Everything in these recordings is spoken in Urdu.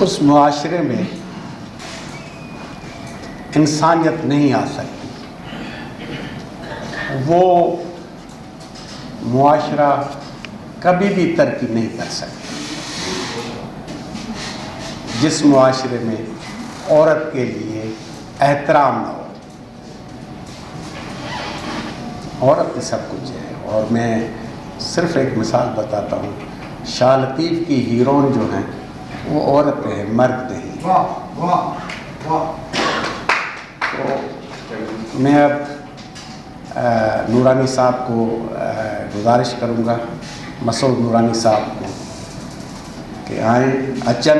اس معاشرے میں انسانیت نہیں آ سکتی، وہ معاشرہ کبھی بھی ترقی نہیں کر سکتا جس معاشرے میں عورت کے لیے احترام نہ ہو۔ عورت ہی سب کچھ ہے۔ اور میں صرف ایک مثال بتاتا ہوں، شاہ لطیف کی ہیروئن جو ہیں وہ عورتیں ہیں، مرد نہیں۔ تو میں اب نورانی صاحب کو گزارش کروں گا، مسعود نورانی صاحب کو، کہ آئیں اچن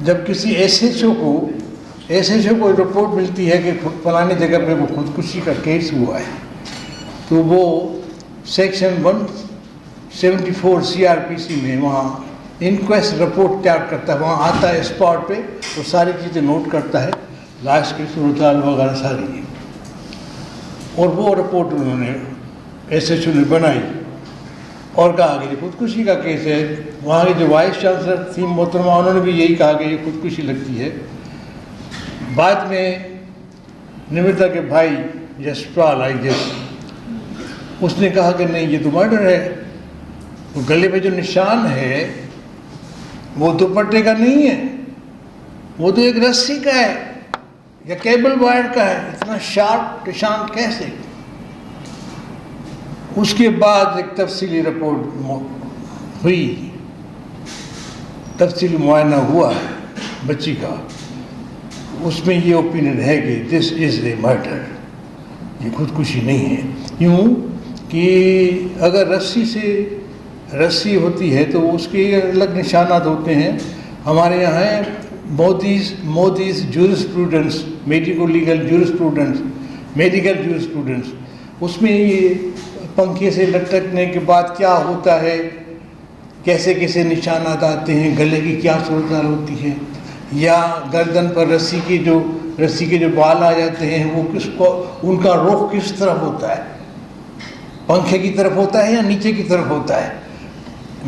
جب کسی ایس ایچ او کو رپورٹ ملتی ہے کہ فلانے جگہ پہ وہ خودکشی کا کیس ہوا ہے، تو وہ سیکشن 174 CRPC میں وہاں انکویسٹ رپورٹ تیار کرتا ہے، وہاں آتا ہے اسپاٹ پہ، وہ ساری چیزیں نوٹ کرتا ہے، لاش کی صورتحال وغیرہ ساری، اور وہ رپورٹ انہوں نے ایس ایچ او نے بنائی اور کہا کہ یہ خودکشی کا کیس ہے۔ وہاں کی جو وائس چانسلر تھی محترمہ، انہوں نے بھی یہی کہا کہ یہ خودکشی لگتی ہے۔ بعد میں نمرتا کے بھائی یشپال اس نے کہا کہ نہیں، یہ تو مرڈر ہے، وہ گلے پہ جو نشان ہے وہ دوپٹے کا نہیں ہے، وہ تو ایک رسی کا ہے یا کیبل وائر کا ہے، اتنا شارپ نشان کیسے؟ اس کے بعد ایک تفصیلی رپورٹ ہوئی، تفصیلی معائنہ ہوا بچی کا، اس میں یہ اوپینین ہے کہ دس از اے مرڈر، یہ خودکشی نہیں ہے۔ یوں کہ اگر رسی ہوتی ہے تو اس کے الگ نشانات ہوتے ہیں۔ ہمارے یہاں ہے مودیز جورسپروڈنس، میڈیکل جورسپروڈنس، اس میں یہ پنکھے سے لٹکنے کے بعد کیا ہوتا ہے، کیسے کیسے نشانات آتے ہیں، گلے کی کیا صورتحال ہوتی ہے، یا گردن پر رسی کے جو بال آ جاتے ہیں وہ ان کا رخ کس طرف ہوتا ہے، پنکھے کی طرف ہوتا ہے یا نیچے کی طرف ہوتا ہے،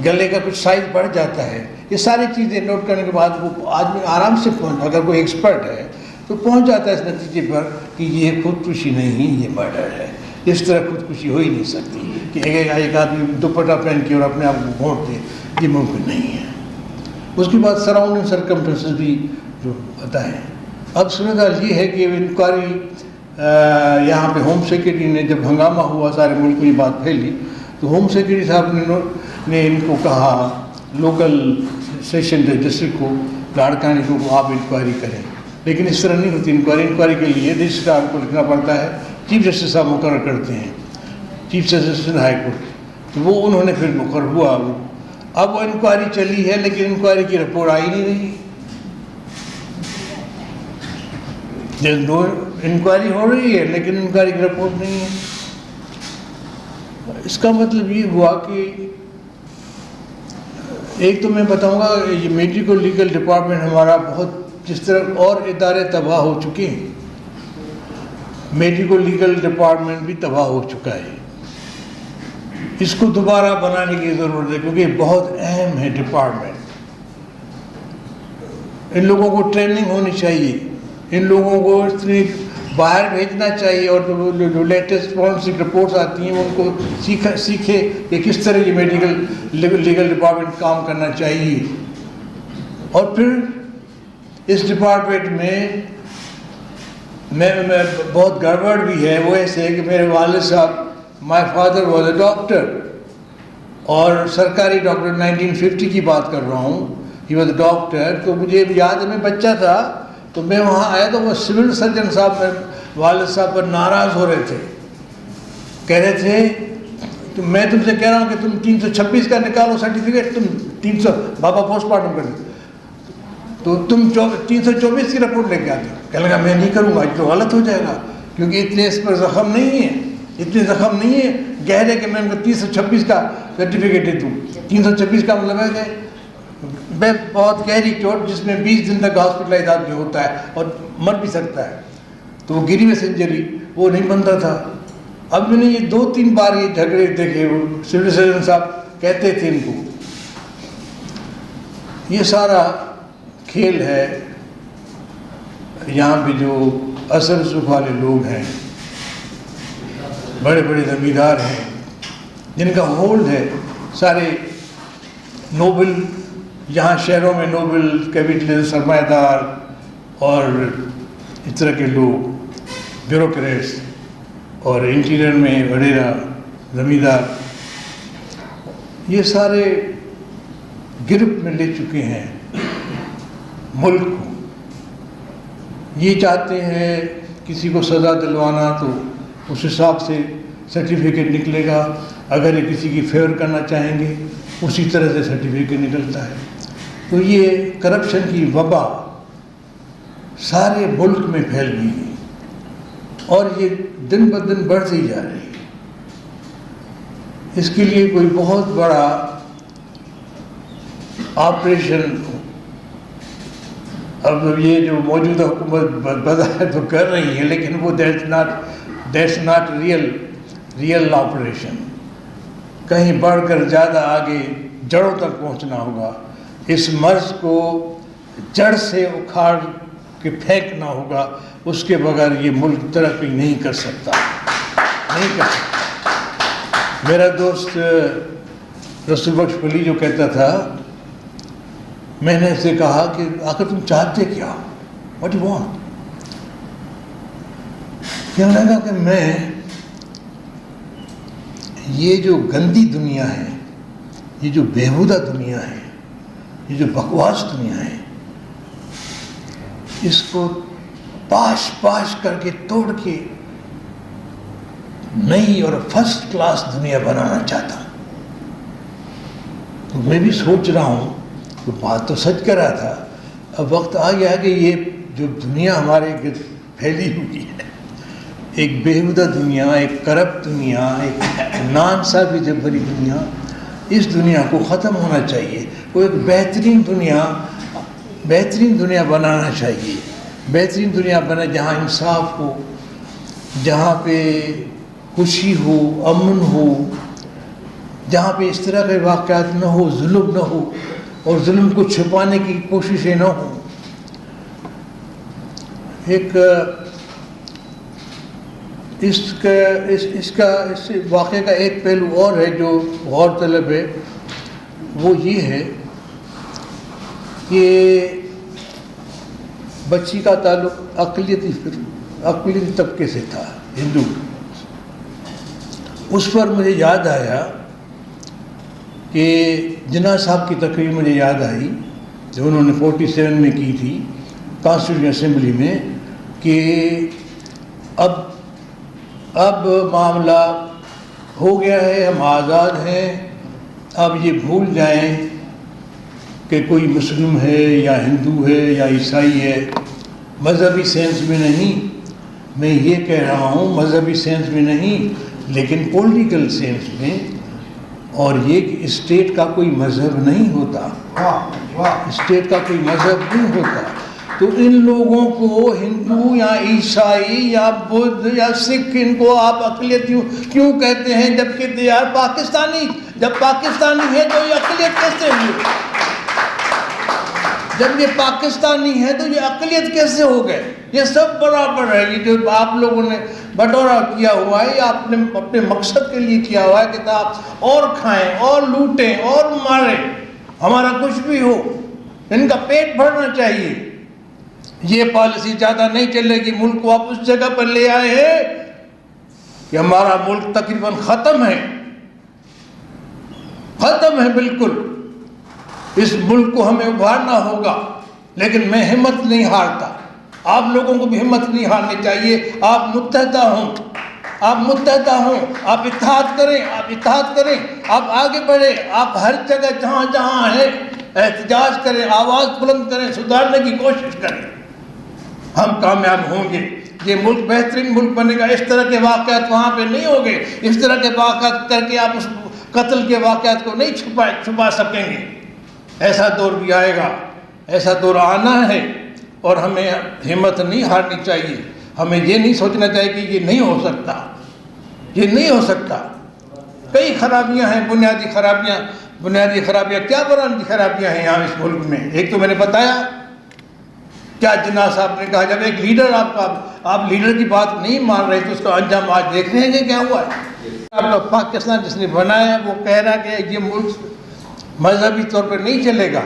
گلے کا کچھ سائز بڑھ جاتا ہے۔ یہ ساری چیزیں نوٹ کرنے کے بعد وہ آدمی آرام سے اگر کوئی ایکسپرٹ ہے تو پہنچ جاتا ہے اس نتیجے پر کہ یہ خودکشی نہیں، یہ مرڈر ہے۔ اس طرح خودکشی ہو ہی نہیں سکتی کہ ایک آدمی دوپٹہ پہن کے اور اپنے آپ کو گھونٹ دے، یہ ممکن نہیں ہے۔ اس کے بعد سراؤنڈنگ سرکمسٹنسز بھی جو پتہ ہے۔ اب صورتحال یہ ہے کہ انکوائری یہاں پہ ہوم سیکرٹری نے جب ہنگامہ ہوا، سارے ملک میں یہ بات پھیلی، تو ہوم سیکرٹری صاحب نے ان کو کہا، لوکل سیشن ڈسٹرکٹ کو، لاڑکانی کو، آپ انکوائری کریں۔ لیکن اس طرح نہیں ہوتی انکوائری کے لیے رجسٹرار کو لکھنا پڑتا ہے، چیف جسٹس صاحب مقرر کرتے ہیں، چیف جسٹس ہائی کورٹ، تو وہ انہوں نے پھر مقرر ہوا۔ اب وہ انکوائری چلی ہے لیکن انکوائری کی رپورٹ آئی نہیں رہی، انکوائری ہو رہی ہے لیکن انکوائری کی رپورٹ نہیں ہے۔ اس کا مطلب یہ ہوا کہ ایک تو میں بتاؤں گا یہ میڈیکل لیگل ڈپارٹمنٹ ہمارا بہت، جس طرح اور ادارے تباہ ہو چکے ہیں، میڈیکل لیگل ڈپارٹمنٹ بھی تباہ ہو چکا ہے۔ اس کو دوبارہ بنانے کی ضرورت ہے کیونکہ یہ بہت اہم ہے ڈپارٹمنٹ۔ ان لوگوں کو ٹریننگ ہونی چاہیے، ان لوگوں کو اتنی باہر بھیجنا چاہیے، اور جو لیٹسٹ فورنسک رپورٹس آتی ہیں ان کو سیکھے کہ کس طرح یہ میڈیکل لیگل ڈپارٹمنٹ کام کرنا چاہیے۔ اور پھر اس ڈپارٹمنٹ میں بہت گڑبڑ بھی ہے، وہ ایسے ہے کہ میرے والد صاحب، my father was a doctor, اور سرکاری ڈاکٹر، 1950 کی بات کر رہا ہوں، ہی واز اے ڈاکٹر۔ تو مجھے یاد ہے میں بچہ تھا تو میں وہاں آیا تو وہ سول سرجن صاحب والد صاحب پر ناراض ہو رہے تھے، کہہ رہے تھے تو میں تم سے کہہ رہا ہوں کہ تم 326 کا نکالو سرٹیفکیٹ، تم 300 بابا پوسٹ مارٹم کر دو تو تم 324 کی رپورٹ لے کے آتے ہو۔ کہنے لگا میں نہیں کروں گا، یہ تو غلط ہو جائے گا کیونکہ اتنے اس پر زخم نہیں ہے، اتنے زخم نہیں ہے گہرے کہ میں ان کو 326 کا سرٹیفکیٹ دے دوں۔ 326 کا مطلب ہے کہ میں بہت گہری چوٹ جس میں 20 دن تک ہاسپٹلائز آدمی ہوتا ہے اور مر بھی سکتا ہے، تو وہ گریوس انجری وہ نہیں بنتا تھا۔ اب میں نے یہ 2-3 بار یہ جھگڑے دیکھے، وہ سول سرجن صاحب کہتے تھے ان کو، یہ سارا کھیل ہے۔ یہاں پہ جو اثر رسوخ والے لوگ ہیں، بڑے بڑے زمیندار ہیں جن کا ہولڈ ہے، سارے نوبل، یہاں شہروں میں نوبل کیپٹل سرمایہ دار اور اس طرح کے لوگ، بیوروکریٹس، اور انٹیریئر میں وڈیرا زمیندار، یہ سارے گرفت میں لے چکے ہیں ملک کو۔ یہ چاہتے ہیں کسی کو سزا دلوانا تو اس حساب سے سرٹیفکیٹ نکلے گا، اگر یہ کسی کی فیور کرنا چاہیں گے اسی طرح سے سرٹیفکیٹ نکلتا ہے۔ تو یہ کرپشن کی وبا سارے ملک میں پھیل گئی ہے اور یہ دن بدن بڑھتی جا رہی ہے۔ اس کے لیے کوئی بہت بڑا آپریشن اب یہ جو موجودہ حکومت بظاہر تو کر رہی ہے، لیکن وہ دیٹس ناٹ ریئل آپریشن۔ کہیں بڑھ کر زیادہ آگے جڑوں تک پہنچنا ہوگا، اس مرض کو جڑ سے اکھاڑ کے پھینکنا ہوگا، اس کے بغیر یہ ملک ترقی نہیں کر سکتا۔ میرا دوست رسول بخش ولی جو کہتا تھا، میں نے اسے کہا کہ آخر تم چاہتے کیا؟ What you want? کہنے لگا کہ میں یہ جو گندی دنیا ہے، یہ جو بیہودہ دنیا ہے، یہ جو بکواس دنیا ہے، اس کو پاش کر کے توڑ کے نئی اور فرسٹ کلاس دنیا بنانا چاہتا ہوں۔ تو میں بھی سوچ رہا ہوں، تو بات تو سچ کر رہا تھا، اب وقت آ گیا کہ یہ جو دنیا ہمارے پھیلی ہوئی ہے، ایک بیہودہ دنیا، ایک کرپٹ دنیا، ایک ناانصافی سے بھری دنیا، اس دنیا کو ختم ہونا چاہیے۔ وہ ایک بہترین دنیا بنانا چاہیے، بہترین دنیا بنا جہاں انصاف ہو، جہاں پہ خوشی ہو، امن ہو، جہاں پہ اس طرح کے واقعات نہ ہو، ظلم نہ ہو اور ظلم کو چھپانے کی کوششیں نہ ہوں۔ ایک اس واقعے کا ایک پہلو اور ہے جو غور طلب ہے، وہ یہ ہے کہ بچی کا تعلق اقلیتی طبقے سے تھا، ہندو۔ اس پر مجھے یاد آیا کہ جناح صاحب کی تقریر مجھے یاد آئی جو انہوں نے 47 میں کی تھی کانسٹیٹیوشن اسمبلی میں، کہ اب معاملہ ہو گیا ہے، ہم آزاد ہیں، اب یہ بھول جائیں کہ کوئی مسلم ہے یا ہندو ہے یا عیسائی ہے، مذہبی سینس میں نہیں، میں یہ کہہ رہا ہوں مذہبی سینس میں نہیں لیکن پولیٹیکل سینس میں، اور یہ کہ اسٹیٹ کا کوئی مذہب نہیں ہوتا، اسٹیٹ کا کوئی مذہب نہیں ہوتا، تو ان لوگوں کو ہندو یا عیسائی یا بدھ یا سکھ، ان کو آپ اقلیت کیوں کہتے ہیں جبکہ دے آر پاکستانی؟ جب پاکستانی ہے تو یہ اقلیت کیسے ہوئی؟ جب یہ پاکستانی ہے تو یہ اقلیت کیسے ہو گئے؟ یہ سب برابر ہے، یہ جو آپ لوگوں نے بٹورا کیا ہوا ہے یہ آپ نے اپنے مقصد کے لیے کیا ہوا ہے کہ آپ اور کھائیں اور لوٹیں اور ماریں، ہمارا کچھ بھی ہو، ان کا پیٹ بھرنا چاہیے۔ یہ پالیسی زیادہ نہیں چلے گی، ملک کو آپ اس جگہ پر لے آئے ہیں کہ ہمارا ملک تقریباً ختم ہے بالکل۔ اس ملک کو ہمیں ابھارنا ہوگا، لیکن میں ہمت نہیں ہارتا، آپ لوگوں کو بھی ہمت نہیں ہارنی چاہیے۔ آپ متحدہ ہوں، آپ اتحاد کریں، آپ آگے بڑھیں، آپ ہر جگہ جہاں جہاں ہیں احتجاج کریں، آواز بلند کریں، سدھارنے کی کوشش کریں، ہم کامیاب ہوں گے۔ یہ ملک بہترین ملک بنے گا۔ اس طرح کے واقعات وہاں پہ نہیں ہوں گے، اس طرح کے واقعات کر کے آپ اس قتل کے واقعات کو نہیں چھپا سکیں گے۔ ایسا دور بھی آئے گا، ایسا دور آنا ہے، اور ہمیں ہمت نہیں ہارنی چاہیے۔ ہمیں یہ نہیں سوچنا چاہیے کہ یہ نہیں ہو سکتا، یہ نہیں ہو سکتا۔ کئی خرابیاں ہیں، بنیادی خرابیاں کیا بنیادی خرابیاں ہیں یہاں اس ملک میں؟ ایک تو میں نے بتایا، کیا جناح صاحب نے کہا جب ایک لیڈر آپ لیڈر کی بات نہیں مان رہے تو اس کا انجام آج دیکھ رہے ہیں کہ کیا ہوا ہے۔ آپ کا پاکستان جس نے بنایا ہے وہ کہہ رہا کہ یہ ملک مذہبی طور پر نہیں چلے گا۔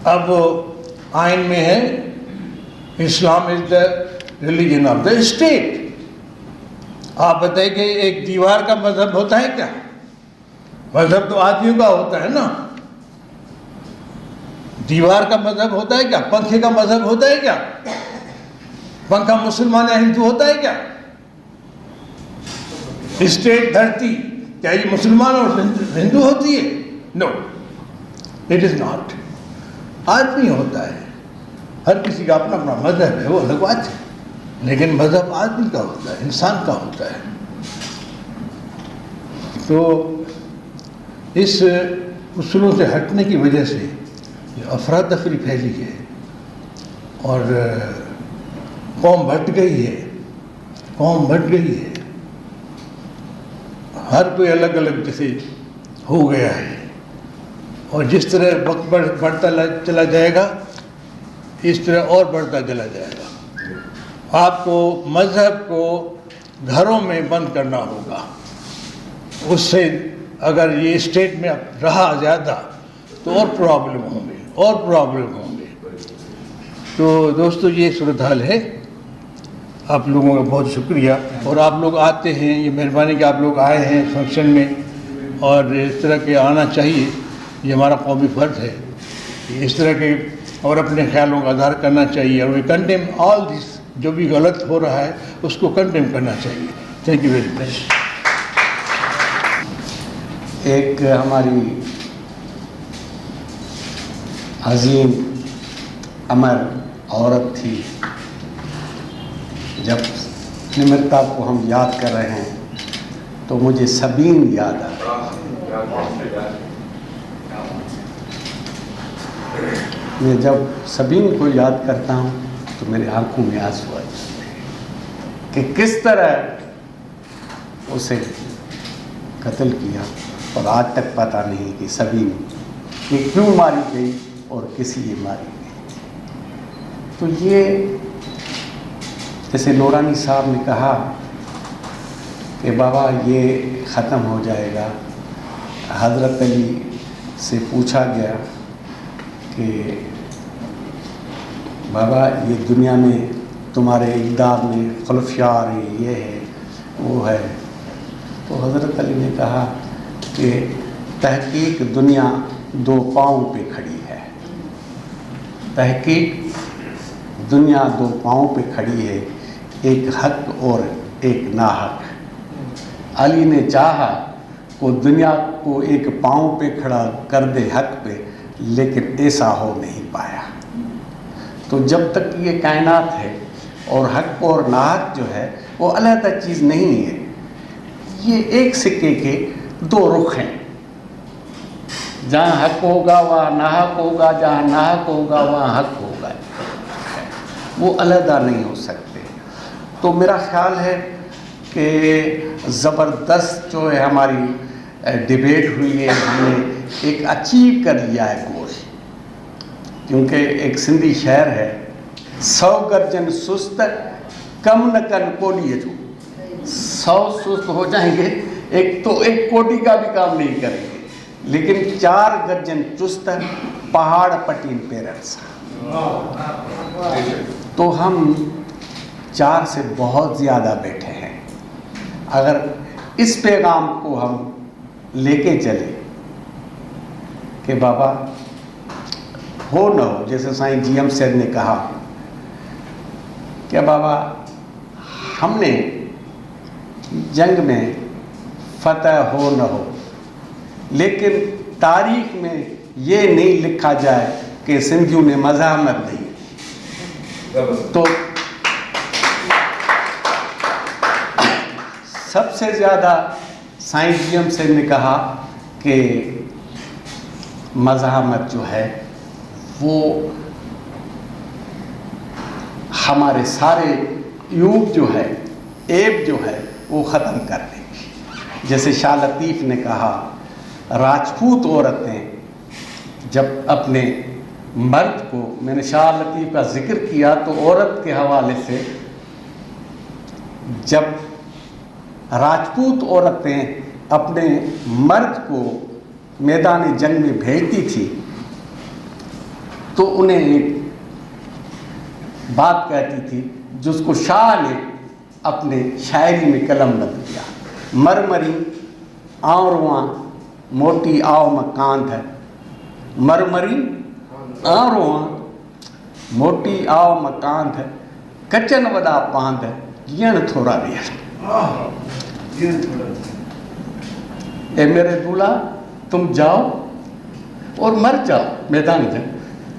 اب آئین میں ہے Islam is the religion of the state. آپ بتائیں کہ ایک دیوار کا مذہب ہوتا ہے کیا؟ مذہب تو آدمیوں کا ہوتا ہے نا۔ دیوار کا مذہب ہوتا ہے کیا؟ پنکھے کا مذہب ہوتا ہے کیا؟ پنکھا مسلمان یا ہندو ہوتا ہے کیا؟ اسٹیٹ دھرتی کیا یہ مسلمان اور ہندو ہوتی ہے؟ نو، اٹ از ناٹ۔ آدمی ہوتا ہے، ہر کسی کا اپنا اپنا مذہب ہے، وہ الگ بات ہے، لیکن مذہب آدمی کا ہوتا ہے، انسان کا ہوتا ہے۔ تو اس اصولوں سے ہٹنے کی وجہ سے یہ افراتفری پھیلی ہے اور قوم بٹ گئی ہے، قوم بٹ گئی ہے، ہر کوئی الگ الگ جیسے ہو گیا ہے، اور جس طرح وقت بڑھتا چلا جائے گا اس طرح اور بڑھتا چلا جائے گا۔ آپ کو مذہب کو گھروں میں بند کرنا ہوگا، اس سے اگر یہ اسٹیٹ میں رہا زیادہ تو اور پرابلم ہوں گے۔ تو دوستو یہ صورتحال ہے۔ آپ لوگوں کا بہت شکریہ، اور آپ لوگ آتے ہیں، یہ مہربانی کہ آپ لوگ آئے ہیں فنکشن میں، اور اس طرح کے آنا چاہیے، یہ ہمارا قومی فرض ہے، اس طرح کے، اور اپنے خیالوں کا اظہار کرنا چاہیے، اور وی کنڈیم آل دس، جو بھی غلط ہو رہا ہے اس کو کنڈیم کرنا چاہیے۔ Thank you very much. ایک ہماری عظیم امر عورت تھی، جب نمرتا کو ہم یاد کر رہے ہیں تو مجھے سبین یاد آ میں جب سبین کو یاد کرتا ہوں تو میرے آنکھوں میں آنسو آ جاتے ہیں کہ کس طرح اسے قتل کیا، اور آج تک پتہ نہیں کہ سبین یہ کیوں ماری گئی اور کس لیے ماری گئی۔ تو یہ جیسے نورانی صاحب نے کہا کہ بابا یہ ختم ہو جائے گا، حضرت علی سے پوچھا گیا کہ بابا یہ دنیا میں تمہارے اقدار میں خلفاء آ رہے، یہ ہے وہ ہے، تو حضرت علی نے کہا کہ تحقیق دنیا دو پاؤں پہ کھڑی ہے، تحقیق دنیا دو پاؤں پہ کھڑی ہے، ایک حق اور ایک ناحق۔ علی نے چاہا وہ دنیا کو ایک پاؤں پہ کھڑا کر دے حق پہ، لیکن ایسا ہو نہیں پایا۔ تو جب تک یہ کائنات ہے اور حق اور ناحق جو ہے وہ علیحدہ چیز نہیں ہے، یہ ایک سکے کے دو رخ ہیں، جہاں حق ہوگا وہاں ناحق ہوگا، جہاں ناحق ہوگا وہاں حق ہوگا، وہ علیحدہ نہیں ہو سکتے۔ تو میرا خیال ہے کہ زبردست جو ہے ہماری ڈیبیٹ ہوئی ہے، ہم نے ایک اچیو کر لیا ہے گول، کیونکہ ایک سندھی شعر ہے، 100 گرجن سست کم نہ کن کوڈی جو، 100 سست ہو جائیں گے ایک تو ایک کوڈی کا بھی کام نہیں کریں گے، لیکن 4 گرجن چست پہاڑ پٹین پیرنس۔ تو ہم 4 سے بہت زیادہ بیٹھے ہیں۔ اگر اس پیغام کو ہم لے کے چلے کہ بابا ہو نہ ہو، جیسے سائیں جی ایم صاحب نے کہا کہ بابا ہم نے جنگ میں فتح ہو نہ ہو، لیکن تاریخ میں یہ نہیں لکھا جائے کہ سندھیوں نے مزاحمت نہیں۔ تو سب سے زیادہ سائیں جی ایم صاحب نے کہا کہ مزاحمت جو ہے وہ ہمارے سارے عیوب جو ہے، عیب جو ہے وہ ختم کر دے گی۔ جیسے شاہ لطیف نے کہا، راجپوت عورتیں جب اپنے مرد کو، میں نے شاہ لطیف کا ذکر کیا تو عورت کے حوالے سے، جب راجپوت عورتیں اپنے مرد کو میدان جنگ میں بھیجتی تھی تو انہیں ایک بات کہتی تھی جس کو شاہ نے اپنے شاعری میں قلم لگ دیا، مرمری آنرواں موٹی آو مکاندھ ہے، مرمری آنرواں موٹی آو مکاندھ ہے، کچن وڈا پاندھ ہے، جین تھوڑا دیر۔ اے میرے دولہا تم جاؤ اور مر جاؤ میدان جنگ،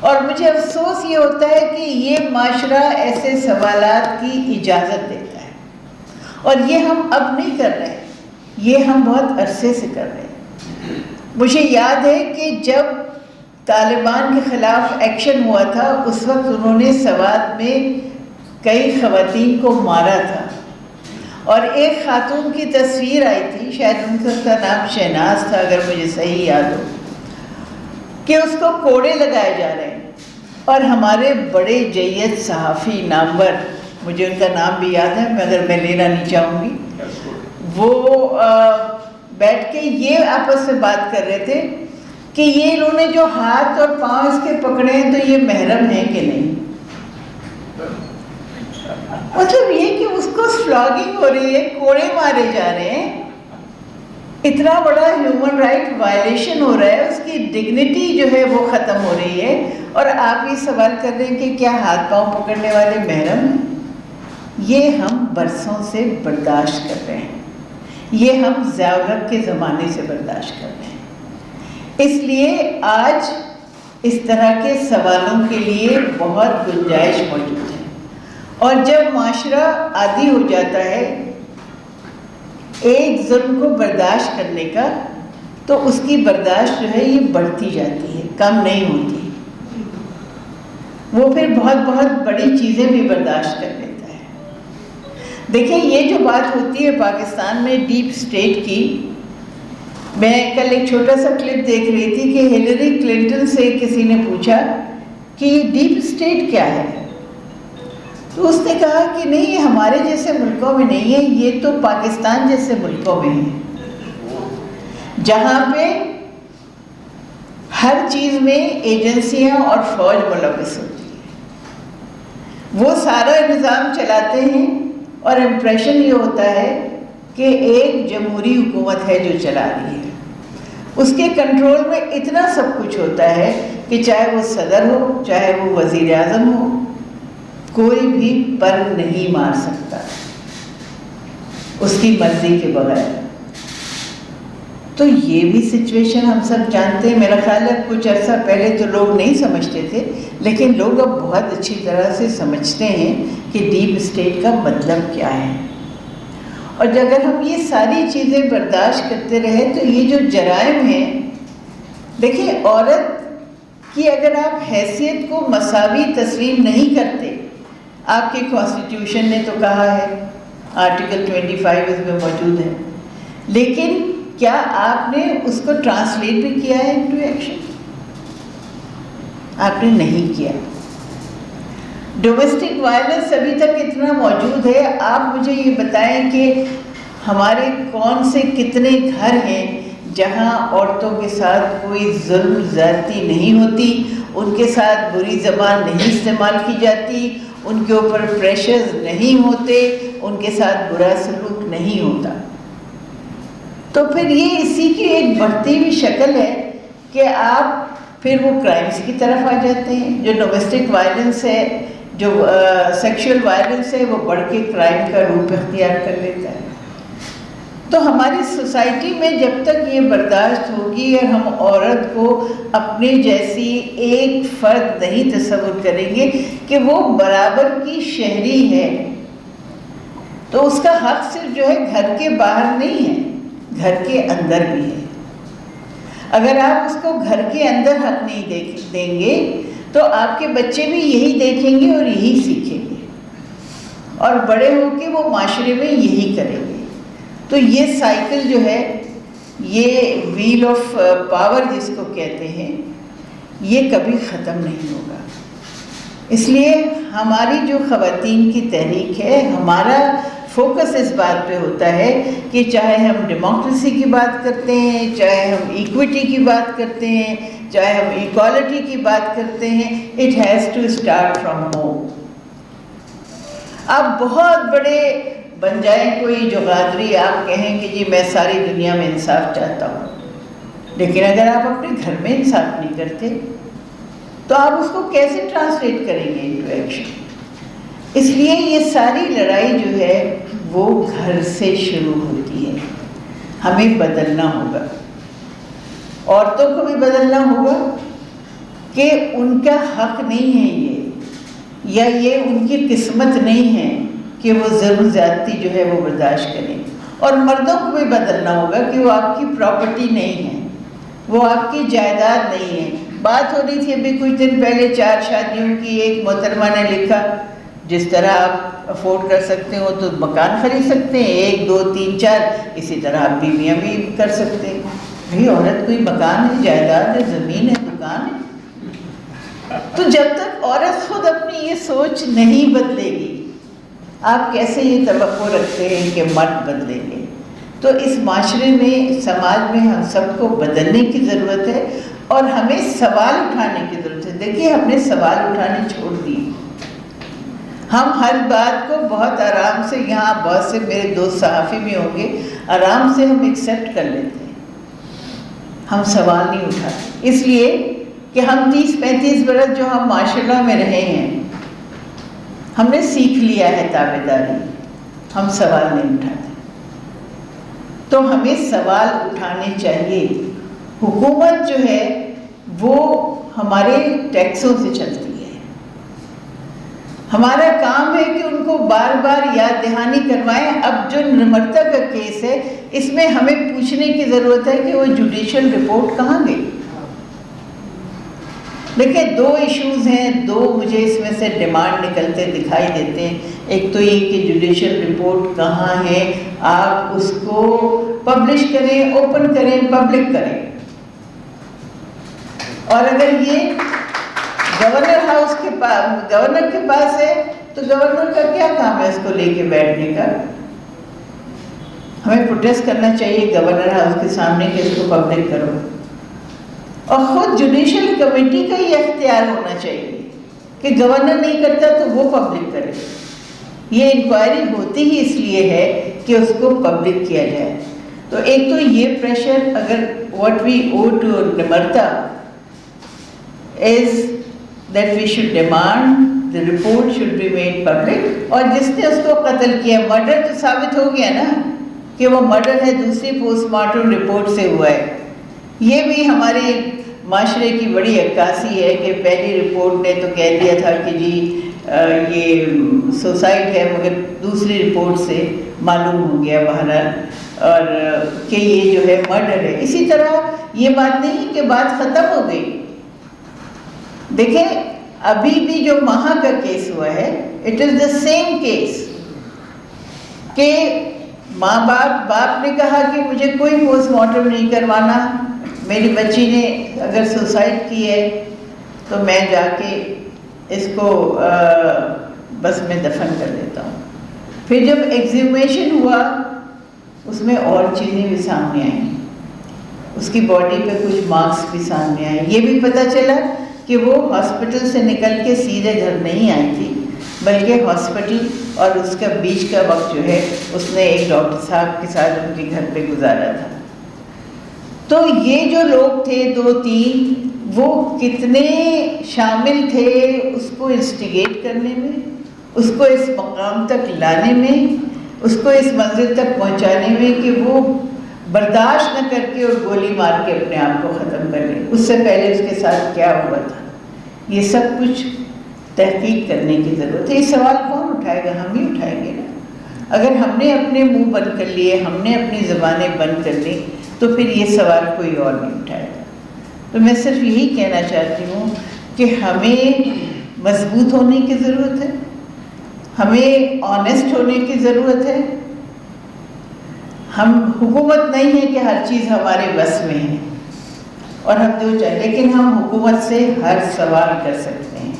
اور مجھے افسوس یہ ہوتا ہے کہ یہ معاشرہ ایسے سوالات کی اجازت دیتا ہے، اور یہ ہم اب نہیں کر رہے ہیں، یہ ہم بہت عرصے سے کر رہے ہیں۔ مجھے یاد ہے کہ جب طالبان کے خلاف ایکشن ہوا تھا، اس وقت انہوں نے سوات میں کئی خواتین کو مارا تھا، اور ایک خاتون کی تصویر آئی تھی، شاید ان کا نام شہناز تھا اگر مجھے صحیح یاد ہو، کہ اس کو کوڑے لگائے جا رہے ہیں، اور ہمارے بڑے جید صحافی نامور، مجھے ان کا نام بھی یاد ہے مگر میں لینا نہیں چاہوں گی، وہ بیٹھ کے یہ آپس میں بات کر رہے تھے کہ یہ انہوں نے جو ہاتھ اور پاؤں اس کے پکڑے ہیں تو یہ محرم ہیں کہ نہیں۔ مطلب یہ کہ اس کو فلاگنگ ہو رہی ہے، کوڑے مارے جا رہے ہیں، اتنا بڑا ہیومن رائٹ وائلیشن ہو رہا ہے، اس کی ڈگنیٹی جو ہے وہ ختم ہو رہی ہے، اور آپ یہ سوال کر رہے ہیں کہ کیا ہاتھ پاؤں پکڑنے والے محرم ہیں؟ یہ ہم برسوں سے برداشت کر رہے ہیں، یہ ہم ضیاء الحق کے زمانے سے برداشت کر رہے ہیں۔ اس لیے آج اس طرح کے سوالوں کے لیے بہت گنجائش موجود ہے، اور جب معاشرہ عادی ہو جاتا ہے ایک ظلم کو برداشت کرنے کا، تو اس کی برداشت جو ہے یہ بڑھتی جاتی ہے، کم نہیں ہوتی، وہ پھر بہت بہت بڑی چیزیں بھی برداشت کر لیتا ہے۔ دیکھیں یہ جو بات ہوتی ہے پاکستان میں ڈیپ اسٹیٹ کی، میں کل ایک چھوٹا سا کلپ دیکھ رہی تھی کہ ہیلری کلنٹن سے کسی نے پوچھا کہ یہ ڈیپ اسٹیٹ کیا ہے، تو اس نے کہا کہ نہیں یہ ہمارے جیسے ملکوں میں نہیں ہے، یہ تو پاکستان جیسے ملکوں میں ہے، جہاں پہ ہر چیز میں ایجنسیاں اور فوج ملوث ہوتی ہیں، وہ سارا نظام چلاتے ہیں، اور امپریشن یہ ہوتا ہے کہ ایک جمہوری حکومت ہے جو چلا رہی ہے، اس کے کنٹرول میں اتنا سب کچھ ہوتا ہے کہ چاہے وہ صدر ہو، چاہے وہ وزیر اعظم ہو، کوئی بھی پر نہیں مار سکتا اس کی مرضی کے بغیر۔ تو یہ بھی سچویشن ہم سب جانتے ہیں، میرا خیال ہے کچھ عرصہ پہلے تو لوگ نہیں سمجھتے تھے، لیکن لوگ اب بہت اچھی طرح سے سمجھتے ہیں کہ ڈیپ اسٹیٹ کا مطلب کیا ہے۔ اور اگر ہم یہ ساری چیزیں برداشت کرتے رہے تو یہ جو جرائم ہیں، دیکھیں عورت کی اگر آپ حیثیت کو مساوی تسلیم نہیں کرتے، آپ کے کانسٹیٹیوشن نے تو کہا ہے، آرٹیکل 25 اس میں موجود ہے، لیکن کیا آپ نے اس کو ٹرانسلیٹ بھی کیا ہے انٹو ایکشن؟ آپ نے نہیں کیا۔ ڈومیسٹک وائلنس ابھی تک اتنا موجود ہے، آپ مجھے یہ بتائیں کہ ہمارے کون سے کتنے گھر ہیں جہاں عورتوں کے ساتھ کوئی ظلم زیادتی نہیں ہوتی، ان کے ساتھ بری زبان نہیں استعمال کی جاتی، ان کے اوپر پریشرز نہیں ہوتے، ان کے ساتھ برا سلوک نہیں ہوتا۔ تو پھر یہ اسی کی ایک بڑھتی ہوئی شکل ہے کہ آپ پھر وہ کرائمز کی طرف آ جاتے ہیں، جو ڈومیسٹک وائلنس ہے، جو سیکشول وائلنس ہے، وہ بڑھ کے کرائم کا روپ اختیار کر لیتا ہے۔ تو ہماری سوسائٹی میں جب تک یہ برداشت ہوگی اور ہم عورت کو اپنے جیسی ایک فرد نہیں تصور کریں گے کہ وہ برابر کی شہری ہے، تو اس کا حق صرف جو ہے گھر کے باہر نہیں ہے، گھر کے اندر بھی ہے۔ اگر آپ اس کو گھر کے اندر حق نہیں دیں گے تو آپ کے بچے بھی یہی دیکھیں گے اور یہی سیکھیں گے، اور بڑے ہو کے وہ معاشرے میں یہی کریں گے۔ تو یہ سائیکل جو ہے، یہ ویل آف پاور جس کو کہتے ہیں، یہ کبھی ختم نہیں ہوگا۔ اس لیے ہماری جو خواتین کی تحریک ہے، ہمارا فوکس اس بات پہ ہوتا ہے کہ چاہے ہم ڈیموکریسی کی بات کرتے ہیں، چاہے ہم ایکوٹی کی بات کرتے ہیں، چاہے ہم ایکوالٹی کی بات کرتے ہیں، it has to start from home. آپ بہت بڑے بن جائیں کوئی جغادری، آپ کہیں کہ جی میں ساری دنیا میں انصاف چاہتا ہوں، لیکن اگر آپ اپنے گھر میں انصاف نہیں کرتے تو آپ اس کو کیسے ٹرانسلیٹ کریں گے انٹو ایکشن؟ اس لیے یہ ساری لڑائی جو ہے وہ گھر سے شروع ہوتی ہے۔ ہمیں بدلنا ہوگا، عورتوں کو بھی بدلنا ہوگا، کہ ان کا حق نہیں ہے یہ، یا یہ ان کی قسمت نہیں ہے کہ وہ ظلم زیادتی جو ہے وہ برداشت کریں. اور مردوں کو بھی بدلنا ہوگا کہ وہ آپ کی پراپرٹی نہیں ہے، وہ آپ کی جائیداد نہیں ہے. بات ہو رہی تھی ابھی کچھ دن پہلے 4 شادیوں کی، ایک محترمہ نے لکھا جس طرح آپ افورڈ کر سکتے ہو تو مکان خرید سکتے ہیں، 1 2 3 4، اسی طرح آپ بیویاں بھی کر سکتے ہیں. بھئی عورت کوئی مکان ہے، جائیداد ہے، زمین ہے، دکان ہے. تو جب تک عورت خود اپنی یہ سوچ نہیں بدلے گی، آپ کیسے یہ توقع رکھتے ہیں کہ مرد بدلیں گے؟ تو اس معاشرے میں، سماج میں ہم سب کو بدلنے کی ضرورت ہے اور ہمیں سوال اٹھانے کی ضرورت ہے. دیکھیے ہم نے سوال اٹھانے چھوڑ دیے. ہم ہر بات کو بہت آرام سے، یہاں بہت سے میرے دوست صحافی بھی ہوں گے، آرام سے ہم ایکسیپٹ کر لیتے ہیں. ہم سوال نہیں اٹھاتے، اس لیے کہ ہم 30-35 برس جو ہم معاشرہ میں رہے ہیں، ہم نے سیکھ لیا ہے تابع داری. ہم سوال نہیں اٹھاتے. تو ہمیں سوال اٹھانے چاہیے. حکومت جو ہے وہ ہمارے ٹیکسوں سے چلتی ہے. ہمارا کام ہے کہ ان کو بار بار یاد دہانی کروائیں. اب جو نمرتا کا کیس ہے، اس میں ہمیں پوچھنے کی ضرورت ہے کہ وہ جوڈیشل رپورٹ کہاں گئی. دیکھیں 2 ایشوز ہیں، 2 مجھے اس میں سے ڈیمانڈ نکلتے دکھائی دیتے ہیں. ایک تو یہ کہ جوڈیشل رپورٹ کہاں ہے، آپ اس کو پبلش کریں، اوپن کریں، پبلک کریں. اور اگر یہ گورنر ہاؤس کے پاس، گورنر کے پاس ہے تو گورنر کا کیا کام ہے اس کو لے کے بیٹھنے کا؟ ہمیں پروٹیسٹ کرنا چاہیے گورنر ہاؤس کے سامنے کہ اس کو پبلک کرو. اور خود جوڈیشل کمیٹی کا یہ اختیار ہونا چاہیے کہ گورنر نہیں کرتا تو وہ پبلک کرے. یہ انکوائری ہوتی ہی اس لیے ہے کہ اس کو پبلک کیا جائے. تو ایک تو یہ پریشر، اگر what we owe to Namrata is that we should demand the report should be made public. اور جس نے اس کو قتل کیا، مرڈر تو ثابت ہو گیا نا کہ وہ مرڈر ہے، دوسری پوسٹ مارٹم رپورٹ سے ہوا ہے. یہ بھی ہمارے معاشرے کی بڑی عکاسی ہے کہ پہلی رپورٹ نے تو کہہ دیا تھا کہ جی یہ سوسائڈ ہے، مگر دوسری رپورٹ سے معلوم ہو گیا بہرحال اور کہ یہ جو ہے مرڈر ہے. اسی طرح یہ بات نہیں کہ بات ختم ہو گئی. دیکھیں ابھی بھی جو مہا کا کیس ہوا ہے، it is the same case کہ ماں باپ نے کہا کہ مجھے کوئی پوسٹ مارٹم نہیں کروانا، میری بچی نے اگر سوسائڈ کی ہے تو میں جا کے اس کو بس میں دفن کر دیتا ہوں. پھر جب ایگزیومیشن ہوا اس میں اور چیزیں بھی سامنے آئیں، اس کی باڈی پہ کچھ مارکس بھی سامنے آئے. یہ بھی پتہ چلا کہ وہ ہاسپٹل سے نکل کے سیدھے گھر نہیں آئی تھی، بلکہ ہاسپٹل اور اس کا بیچ کا وقت جو ہے اس نے ایک ڈاکٹر صاحب کے ساتھ ان کے گھر پہ گزارا تھا. تو یہ جو لوگ تھے 2-3، وہ کتنے شامل تھے اس کو انسٹیگیٹ کرنے میں، اس کو اس مقام تک لانے میں، اس کو اس منزل تک پہنچانے میں کہ وہ برداشت نہ کر کے اور گولی مار کے اپنے آپ کو ختم کر لیں. اس سے پہلے اس کے ساتھ کیا ہوا تھا، یہ سب کچھ تحقیق کرنے کی ضرورت ہے. یہ سوال کون اٹھائے گا؟ ہم ہی اٹھائیں گے نا. اگر ہم نے اپنے منہ بند کر لیے، ہم نے اپنی زبانیں بند کر لی، تو پھر یہ سوال کوئی اور نہیں اٹھائے گا. تو میں صرف یہی کہنا چاہتی ہوں کہ ہمیں مضبوط ہونے کی ضرورت ہے، ہمیں آنیسٹ ہونے کی ضرورت ہے. ہم حکومت نہیں ہے کہ ہر چیز ہمارے بس میں ہے اور ہم جو چاہیں، لیکن ہم حکومت سے ہر سوال کر سکتے ہیں.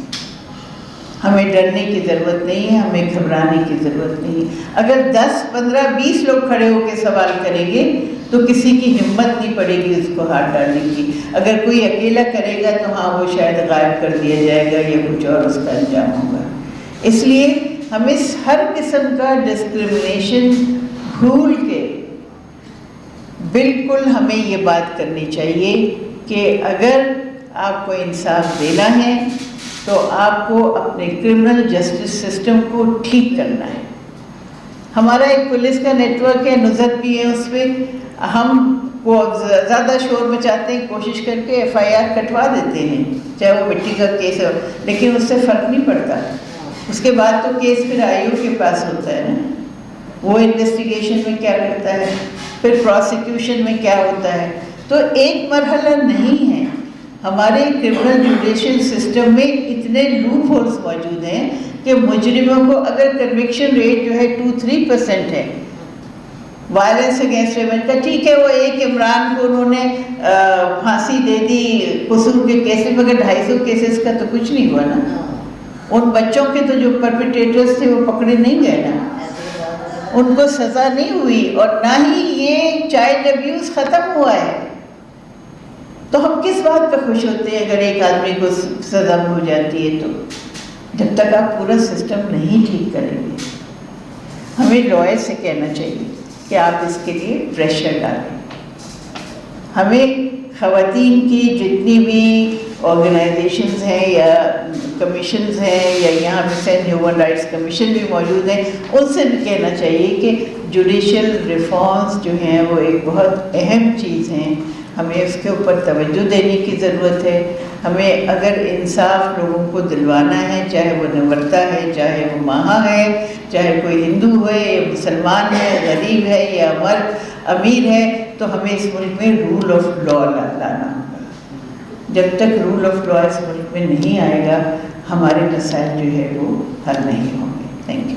ہمیں ڈرنے کی ضرورت نہیں ہے، ہمیں گھبرانے کی ضرورت نہیں ہے. اگر 10 15 20 لوگ کھڑے ہو کے سوال کریں گے تو کسی کی ہمت نہیں پڑے گی اس کو ہاتھ ڈالنے کی. اگر کوئی اکیلا کرے گا تو ہاں وہ شاید غائب کر دیا جائے گا یا کچھ اور اس کا انجام ہوگا. اس لیے ہمیں ہر قسم کا ڈسکرمنیشن بھول کے بالکل ہمیں یہ بات کرنی چاہیے کہ اگر آپ کو انصاف دینا ہے تو آپ کو اپنے کرمنل جسٹس سسٹم کو ٹھیک کرنا ہے. ہمارا ایک پولیس کا نیٹ ورک ہے، نظر بھی ہے اس پہ. ہم وہ زیادہ شور مچاتے ہیں، کوشش کر کے FIR کٹوا دیتے ہیں، چاہے وہ مٹی کا کیس ہو، لیکن اس سے فرق نہیں پڑتا۔ اس کے بعد تو کیس پھر IO کے پاس ہوتا ہے نا، وہ انویسٹیگیشن میں کیا کرتا ہے، پھر پروسیکیوشن میں کیا ہوتا ہے۔ تو ایک مرحلہ نہیں ہے، ہمارے کرمنل جوڈیشل سسٹم میں اتنے لوپ ہولز موجود ہیں کہ مجرموں کو اگر کنوکشن ریٹ جو ہے 2-3% ہے وائلنس اگینسٹ ویمن کا، ٹھیک ہے وہ ایک عمران کو انہوں نے پھانسی دے دی قصور کے کیس میں، مگر 250 کیسز کا تو کچھ نہیں ہوا نا۔ ان بچوں کے تو جو پرپیٹریٹرز تھے وہ پکڑے نہیں گئے نا، ان کو سزا نہیں ہوئی، اور نہ ہی یہ چائلڈ ابیوز ختم ہوا ہے۔ تو ہم کس بات پہ خوش ہوتے ہیں اگر ایک آدمی کو سزا ہو جاتی ہے؟ تو جب تک آپ پورا سسٹم نہیں ٹھیک کریں گے، ہمیں لائر سے کہنا چاہیے کہ آپ اس کے لیے پریشر ڈالیں۔ ہمیں خواتین کی جتنی بھی آرگنائزیشنز ہیں یا کمیشنز ہیں، یا یہاں پہ ہیومن رائٹس کمیشن بھی موجود ہیں، ان سے بھی کہنا چاہیے کہ جوڈیشل ریفارمز جو ہیں وہ ایک بہت اہم چیز ہیں، ہمیں اس کے اوپر توجہ دینے کی ضرورت ہے۔ ہمیں اگر انصاف لوگوں کو دلوانا ہے، چاہے وہ نورتا ہے، چاہے وہ ماہا ہے، چاہے کوئی ہندو ہے یا مسلمان ہے، غریب ہے یا امیر ہے، تو ہمیں اس ملک میں رول آف لا لانا ہوگا۔ جب تک رول آف لا اس ملک میں نہیں آئے گا، ہمارے مسائل جو ہے وہ حل نہیں ہوں گے۔ Thank you.